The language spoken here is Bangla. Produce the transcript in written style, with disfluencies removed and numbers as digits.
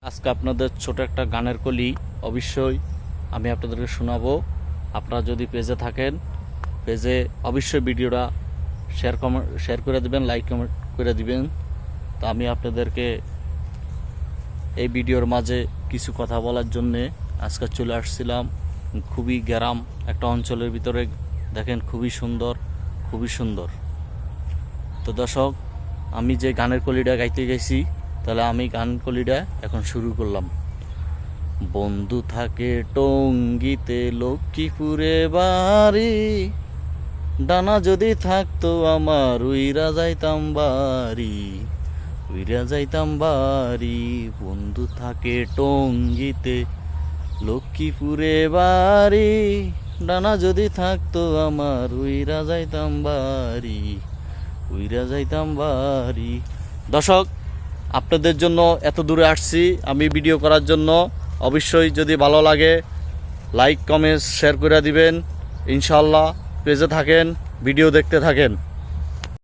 আজকে আপনাদের ছোট একটা গানের কলি অবশ্যই আমি আপনাদেরকে শোনাবো। আপনারা যদি পেজে থাকেন, পেজে অবশ্যই ভিডিওটা শেয়ার করে দিবেন, লাইক কমেন্ট করে দিবেন। তো আমি আপনাদেরকে এই ভিডিওর মাঝে কিছু কথা বলার জন্যে আজকে চলে আসছিলাম। খুবই গ্রাম একটা অঞ্চলের ভিতরে, দেখেন খুবই সুন্দর, খুবই সুন্দর। তো দর্শক, আমি যে গানের কলিটা গাইতে গেছি, তাহলে আমি গান কলিটা এখন শুরু করলাম। বন্ধু থাকে টঙ্গীতে, লক্ষ্মীপুরে বাড়ি, ডানা যদি থাকতো আমার উইরা যাইতাম বাড়ি, উইরা যাইতাম বাড়ি। বন্ধু থাকে টঙ্গীতে, লক্ষ্মীপুরে বাড়ি, ডানা যদি থাকতো আমার উইরা যাইতাম বাড়ি, উইরা যাইতাম বাড়ি। দর্শক, আপনাদের জন্য এত দূরে আসছি আমি ভিডিও করার জন্য। অবশ্যই যদি ভালো লাগে লাইক কমেন্ট শেয়ার করে দিবেন। ইনশাআল্লাহ পেজে থাকেন, ভিডিও দেখতে থাকেন।